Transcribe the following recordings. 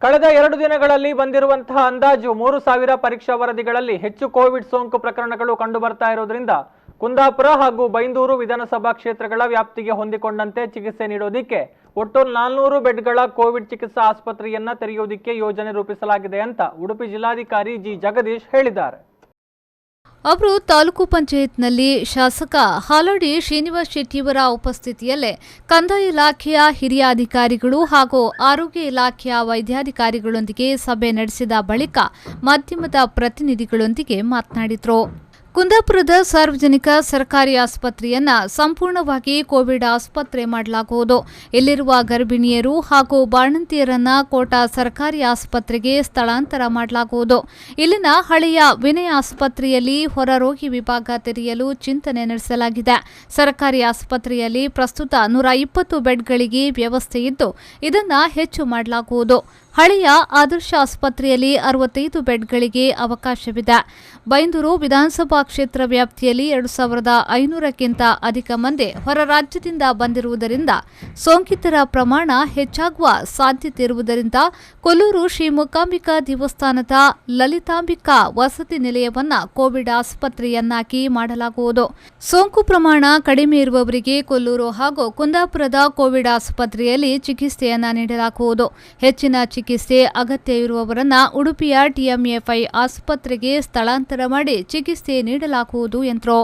ಕಳೆದ 2 ದಿನಗಳಲ್ಲಿ ಬಂದಿರುವಂತಹ ಅಂದಾಜು 3000 ಪರೀಕ್ಷಾ ವರದಿಗಳಲ್ಲಿ ಹೆಚ್ಚು ಕೋವಿಡ್ ಸೋಂಕು ಪ್ರಕರಣಗಳು ಕಂಡು ಬರ್ತಾ ಇರೋದ್ರಿಂದ ಕುಂದಾಪುರ ಹಾಗೂ ಬೈಂದೂರು ವಿಧಾನಸಭಾ ಕ್ಷೇತ್ರಗಳ ವ್ಯಾಪ್ತಿಗೆ ಹೊಂದಿಕೊಂಡಂತೆ ಚಿಕಿತ್ಸೆ ನೀಡೋದಕ್ಕೆ ಒಟ್ಟು 400 ಬೆಡ್ಗಳ ಕೋವಿಡ್ ಚಿಕಿತ್ಸಾ ಆಸ್ಪತ್ರೆಯನ್ನ ತೆರೆಯೋದಕ್ಕೆ ಯೋಜನೆ ರೂಪಿಸಲಾಗಿದೆ ಅಂತ ಉಡುಪಿ ಜಿಲ್ಲಾಧಿಕಾರಿ ಜಿ ಜಗದೀಶ್ ಹೇಳಿದ್ದಾರೆ. ಅವರು ತಾಲೂಕು ಪಂಚಾಯತ್ನಲ್ಲಿ ಶಾಸಕ ಹಾಲಡಿ ಶ್ರೀನಿವಾಸ್ ಶೆಟ್ಟಿಯವರ ಉಪಸ್ಥಿತಿಯಲ್ಲೇ ಕಂದಾಯ ಇಲಾಖೆಯ ಹಿರಿಯ ಅಧಿಕಾರಿಗಳು ಹಾಗೂ ಆರೋಗ್ಯ ಇಲಾಖೆಯ ವೈದ್ಯಾಧಿಕಾರಿಗಳೊಂದಿಗೆ ಸಭೆ ನಡೆಸಿದ ಬಳಿಕ ಮಾಧ್ಯಮದ ಪ್ರತಿನಿಧಿಗಳೊಂದಿಗೆ ಮಾತನಾಡಿದರು. ಕುಂದಾಪುರದ ಸಾರ್ವಜನಿಕ ಸರ್ಕಾರಿ ಆಸ್ಪತ್ರೆಯನ್ನ ಸಂಪೂರ್ಣವಾಗಿ ಕೋವಿಡ್ ಆಸ್ಪತ್ರೆ ಮಾಡಲಾಗುವುದು. ಇಲ್ಲಿರುವ ಗರ್ಭಿಣಿಯರು ಹಾಗೂ ಬಾಣಂತಿಯರನ್ನ ಕೋಟಾ ಸರ್ಕಾರಿ ಆಸ್ಪತ್ರೆಗೆ ಸ್ಥಳಾಂತರ ಮಾಡಲಾಗುವುದು. ಇಲ್ಲಿನ ಹಳೆಯ ವಿನಯ ಆಸ್ಪತ್ರೆಯಲ್ಲಿ ಹೊರರೋಗಿ ವಿಭಾಗ ತೆರೆಯಲು ಚಿಂತನೆ ನಡೆಸಲಾಗಿದೆ. ಸರ್ಕಾರಿ ಆಸ್ಪತ್ರೆಯಲ್ಲಿ ಪ್ರಸ್ತುತ 120 ಬೆಡ್ಗಳಿಗೆ ವ್ಯವಸ್ಥೆ ಇದ್ದು ಇದನ್ನು ಹೆಚ್ಚು ಮಾಡಲಾಗುವುದು. ಹಳೆಯ ಆದರ್ಶ ಆಸ್ಪತ್ರೆಯಲ್ಲಿ 65 ಬೆಡ್ಗಳಿಗೆ ಅವಕಾಶವಿದೆ. ಬೈಂದೂರು ವಿಧಾನಸಭಾ ಕ್ಷೇತ್ರ ವ್ಯಾಪ್ತಿಯಲ್ಲಿ 2500ಕ್ಕಿಂತ ಅಧಿಕ ಮಂದಿ ಹೊರ ರಾಜ್ಯದಿಂದ ಬಂದಿರುವುದರಿಂದ ಸೋಂಕಿತರ ಪ್ರಮಾಣ ಹೆಚ್ಚಾಗುವ ಸಾಧ್ಯತೆ ಇರುವುದರಿಂದ ಕೊಲ್ಲೂರು ಶ್ರೀ ಮೂಕಾಂಬಿಕಾ ದೇವಸ್ಥಾನದ ಲಲಿತಾಂಬಿಕಾ ವಸತಿ ನಿಲಯವನ್ನ ಕೋವಿಡ್ ಆಸ್ಪತ್ರೆಯನ್ನಾಗಿ ಮಾಡಲಾಗುವುದು. ಸೋಂಕು ಪ್ರಮಾಣ ಕಡಿಮೆ ಇರುವವರಿಗೆ ಕೊಲ್ಲೂರು ಹಾಗೂ ಕುಂದಾಪುರದ ಕೋವಿಡ್ ಆಸ್ಪತ್ರೆಯಲ್ಲಿ ಚಿಕಿತ್ಸೆಯನ್ನ ನೀಡಲಾಗುವುದು. ಹೆಚ್ಚಿನ ಚಿಕಿತ್ಸೆ ಅಗತ್ಯ ಇರುವವರನ್ನ ಉಡುಪಿಯ ಟಿಎಂಎಫ್ಐ ಆಸ್ಪತ್ರೆಗೆ ಸ್ಥಳಾಂತರ ಮಾಡಿ ಚಿಕಿತ್ಸೆ ನೀಡಲಾಗುವುದು ಎಂದರು.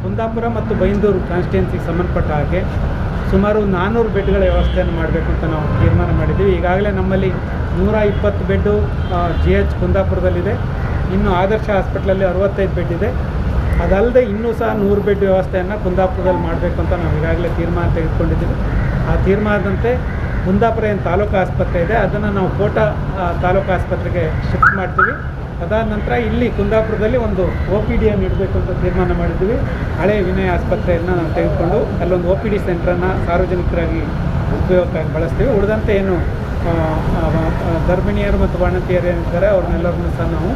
ಕುಂದಾಪುರ ಮತ್ತು ಬೈಂದೂರು ಕಾನ್ಸ್ಟಿಟ್ಯೂನ್ಸಿಗೆ ಸಂಬಂಧಪಟ್ಟ ಹಾಗೆ ಸುಮಾರು 400 ಬೆಡ್ಗಳ ವ್ಯವಸ್ಥೆಯನ್ನು ಮಾಡಬೇಕು ಅಂತ ನಾವು ತೀರ್ಮಾನ ಮಾಡಿದ್ದೀವಿ. ಈಗಾಗಲೇ ನಮ್ಮಲ್ಲಿ 120 ಬೆಡ್ಡು GH ಕುಂದಾಪುರದಲ್ಲಿದೆ. ಇನ್ನು ಆದರ್ಶ ಹಾಸ್ಪಿಟ್ಲಲ್ಲಿ 65 ಬೆಡ್ ಇದೆ. ಅದಲ್ಲದೆ ಇನ್ನೂ ಸಹ 100 ಬೆಡ್ ವ್ಯವಸ್ಥೆಯನ್ನು ಕುಂದಾಪುರದಲ್ಲಿ ಮಾಡಬೇಕು ಅಂತ ನಾವು ಈಗಾಗಲೇ ತೀರ್ಮಾನ ತೆಗೆದುಕೊಂಡಿದ್ದೀವಿ. ಆ ತೀರ್ಮಾನದಂತೆ ಕುಂದಾಪುರ ಏನು ತಾಲೂಕು ಆಸ್ಪತ್ರೆ ಇದೆ ಅದನ್ನು ನಾವು ಕೋಟಾ ತಾಲೂಕು ಆಸ್ಪತ್ರೆಗೆ ಶಿಫ್ಟ್ ಮಾಡ್ತೀವಿ. ಅದಾದ ನಂತರ ಇಲ್ಲಿ ಕುಂದಾಪುರದಲ್ಲಿ ಒಂದು OPD ಅನ್ನು ಇಡಬೇಕು ಅಂತ ತೀರ್ಮಾನ ಮಾಡಿದ್ದೀವಿ. ಹಳೆ ವಿನಯ ಆಸ್ಪತ್ರೆಯನ್ನು ನಾವು ತೆಗೆದುಕೊಂಡು ಅಲ್ಲೊಂದು OPD ಸೆಂಟ್ರನ್ನು ಸಾರ್ವಜನಿಕರಾಗಿ ಉಪಯೋಗಕ್ಕಾಗಿ ಬಳಸ್ತೀವಿ. ಉಳಿದಂತೆ ಏನು ಗರ್ಭಿಣಿಯರು ಮತ್ತು ಬಾಣಂತಿಯರು ಏನಿದ್ದಾರೆ ಅವ್ರನ್ನೆಲ್ಲರನ್ನೂ ಸಹ ನಾವು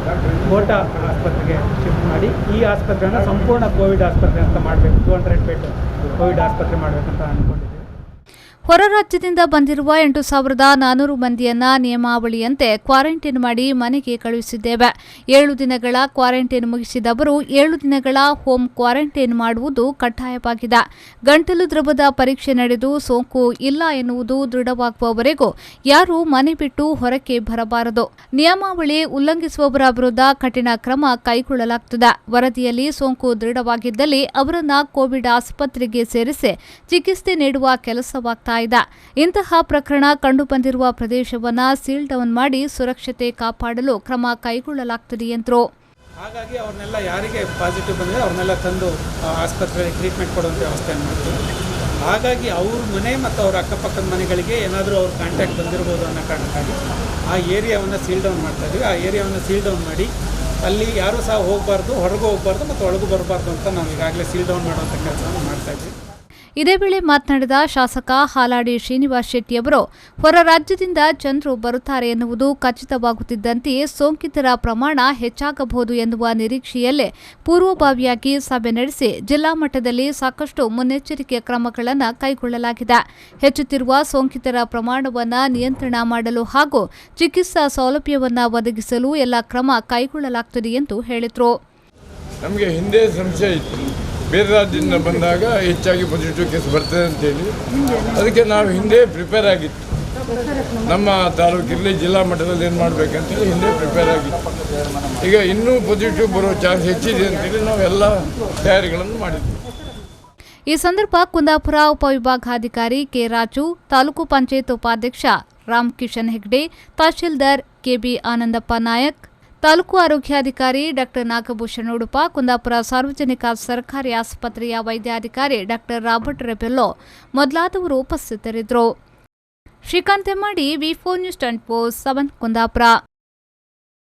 ಕೋಟಾ ಆಸ್ಪತ್ರೆಗೆ ಶಿಫ್ಟ್ ಮಾಡಿ ಈ ಆಸ್ಪತ್ರೆಯನ್ನು ಸಂಪೂರ್ಣ ಕೋವಿಡ್ ಆಸ್ಪತ್ರೆ ಅಂತ ಮಾಡಬೇಕು. 200 ಬೆಡ್ ಕೋವಿಡ್ ಆಸ್ಪತ್ರೆ ಮಾಡಬೇಕಂತ ಅಂದ್ಕೊಂಡಿದ್ದೀವಿ. ಹೊರ ರಾಜ್ಯದಿಂದ ಬಂದಿರುವ 8400 ಮಂದಿಯನ್ನ ನಿಯಮಾವಳಿಯಂತೆ ಕ್ವಾರಂಟೈನ್ ಮಾಡಿ ಮನೆಗೆ ಕಳುಹಿಸಿದ್ದೇವೆ. 7 ದಿನಗಳ ಕ್ವಾರಂಟೈನ್ ಮುಗಿಸಿದವರು 7 ದಿನಗಳ ಹೋಮ್ ಕ್ವಾರಂಟೈನ್ ಮಾಡುವುದು ಕಡ್ಡಾಯವಾಗಿದೆ. ಗಂಟಲು ದ್ರವದ ಪರೀಕ್ಷೆ ನಡೆದು ಸೋಂಕು ಇಲ್ಲ ಎನ್ನುವುದು ದೃಢವಾಗುವವರೆಗೂ ಯಾರೂ ಮನೆ ಬಿಟ್ಟು ಹೊರಕ್ಕೆ ಬರಬಾರದು. ನಿಯಮಾವಳಿ ಉಲ್ಲಂಘಿಸುವವರ ವಿರುದ್ಧ ಕಠಿಣ ಕ್ರಮ ಕೈಗೊಳ್ಳಲಾಗುತ್ತದೆ. ವರದಿಯಲ್ಲಿ ಸೋಂಕು ದೃಢವಾಗಿದ್ದಲ್ಲಿ ಅವರನ್ನ ಕೋವಿಡ್ ಆಸ್ಪತ್ರೆಗೆ ಸೇರಿಸಿ ಚಿಕಿತ್ಸೆ ನೀಡುವ ಕೆಲಸವಾಗುತ್ತದೆ. ಇಂತಹ ಪ್ರಕರಣ ಕಂಡುಬಂದಿರುವ ಪ್ರದೇಶವನ್ನ ಸೀಲ್ ಡೌನ್ ಮಾಡಿ ಸುರಕ್ಷತೆ ಕಾಪಾಡಲು ಕ್ರಮ ಕೈಗೊಳ್ಳಲಾಗುತ್ತದೆ ಎಂದರು. ಹಾಗಾಗಿ ಅವ್ರನ್ನೆಲ್ಲ ಯಾರಿಗೆ ಪಾಸಿಟಿವ್ ಬಂದರೆ ಅವ್ರನ್ನೆಲ್ಲ ತಂದು ಆಸ್ಪತ್ರೆಗೆ ಟ್ರೀಟ್ಮೆಂಟ್ ಕೊಡುವಂಥ ವ್ಯವಸ್ಥೆಯನ್ನು ಮಾಡ್ತೀವಿ. ಹಾಗಾಗಿ ಅವ್ರ ಮನೆ ಮತ್ತು ಅವ್ರ ಅಕ್ಕಪಕ್ಕದ ಮನೆಗಳಿಗೆ ಏನಾದರೂ ಅವ್ರ ಕಾಂಟ್ಯಾಕ್ಟ್ ಬಂದಿರ್ಬೋದು ಅನ್ನೋ ಕಾರಣಕ್ಕಾಗಿ ಆ ಏರಿಯಾವನ್ನು ಸೀಲ್ ಡೌನ್ ಮಾಡ್ತಾ ಇದ್ದೀವಿ. ಆ ಏರಿಯಾವನ್ನು ಸೀಲ್ ಡೌನ್ ಮಾಡಿ ಅಲ್ಲಿ ಯಾರೂ ಸಹ ಹೋಗಬಾರ್ದು, ಹೊರಗೂ ಹೋಗಬಾರ್ದು ಮತ್ತು ಒಳಗೂ ಬರಬಾರ್ದು ಅಂತ ನಾವು ಈಗಾಗಲೇ ಸೀಲ್ ಡೌನ್ ಮಾಡುವಂಥ ಕೆಲಸವನ್ನು ಮಾಡ್ತಾ ಇದ್ದೀವಿ. ಇದೇ ವೇಳೆ ಮಾತನಾಡಿದ ಶಾಸಕ ಹಾಲಾಡಿ ಶ್ರೀನಿವಾಸ್ ಶೆಟ್ಟಿಯವರು ಹೊರ ರಾಜ್ಯದಿಂದ ಜನರು ಬರುತ್ತಾರೆ ಎನ್ನುವುದು ಖಚಿತವಾಗುತ್ತಿದ್ದಂತೆಯೇ ಸೋಂಕಿತರ ಪ್ರಮಾಣ ಹೆಚ್ಚಾಗಬಹುದು ಎನ್ನುವ ನಿರೀಕ್ಷೆಯಲ್ಲೇ ಪೂರ್ವಭಾವಿಯಾಗಿ ಸಭೆ ನಡೆಸಿ ಜಿಲ್ಲಾ ಮಟ್ಟದಲ್ಲಿ ಸಾಕಷ್ಟು ಮುನ್ನೆಚ್ಚರಿಕೆ ಕ್ರಮಗಳನ್ನು ಕೈಗೊಳ್ಳಲಾಗಿದೆ. ಹೆಚ್ಚುತ್ತಿರುವ ಸೋಂಕಿತರ ಪ್ರಮಾಣವನ್ನು ನಿಯಂತ್ರಣ ಮಾಡಲು ಹಾಗೂ ಚಿಕಿತ್ಸಾ ಸೌಲಭ್ಯವನ್ನು ಒದಗಿಸಲು ಎಲ್ಲ ಕ್ರಮ ಕೈಗೊಳ್ಳಲಾಗುತ್ತದೆ ಎಂದು ಹೇಳಿದರು. ನಮಗೆ ಹಿಂದೆ ಸಂಶಯ ಇತ್ತು, ಬೇರೆ ರಾಜ್ಯದಿಂದ ಬಂದಾಗ ಹೆಚ್ಚಾಗಿ ಪಾಸಿಟಿವ್ ಕೇಸ್ ಬರ್ತದೆ ಅಂತೇಳಿ. ಅದಕ್ಕೆ ನಾವು ಹಿಂದೆ ಪ್ರಿಪೇರ್ ಆಗಿತ್ತು. ನಮ್ಮ ತಾಲೂಕಿರಲಿ ಜಿಲ್ಲಾ ಮಟ್ಟದಲ್ಲಿ ಏನು ಮಾಡಬೇಕಂತೇಳಿ ಹಿಂದೆ ಪ್ರಿಪೇರ್ ಆಗಿತ್ತು. ಈಗ ಇನ್ನೂ ಪಾಸಿಟಿವ್ ಬರೋ ಚಾನ್ಸ್ ಹೆಚ್ಚಿದೆ ಅಂತೇಳಿ ನಾವೆಲ್ಲ ತಯಾರಿಗಳನ್ನು ಮಾಡಿದ್ವಿ. ಈ ಸಂದರ್ಭ ಕುಂದಾಪುರ ಉಪವಿಭಾಗಾಧಿಕಾರಿ ಕೆ ರಾಜು, ತಾಲೂಕು ಪಂಚಾಯತ್ ಉಪಾಧ್ಯಕ್ಷ ರಾಮಕಿಶನ್ ಹೆಗ್ಡೆ, ತಹಶೀಲ್ದಾರ್ KB ಆನಂದಪ್ಪ ನಾಯಕ್, ತಾಲೂಕು ಆರೋಗ್ಯಾಧಿಕಾರಿ ಡಾ ನಾಗಭೂಷಣ್ ಉಡುಪ, ಕುಂದಾಪುರ ಸಾರ್ವಜನಿಕ ಸರ್ಕಾರಿ ಆಸ್ಪತ್ರೆಯ ವೈದ್ಯಾಧಿಕಾರಿ ಡಾ ರಾಬರ್ಟ್ ರೆಬೆಲ್ಲೋ ಮೊದಲಾದವರು ಉಪಸ್ಥಿತರಿದ್ದರು. Srikanth ಎಮ್ಮಾಡಿ, V4 News 24/7 Kundapura.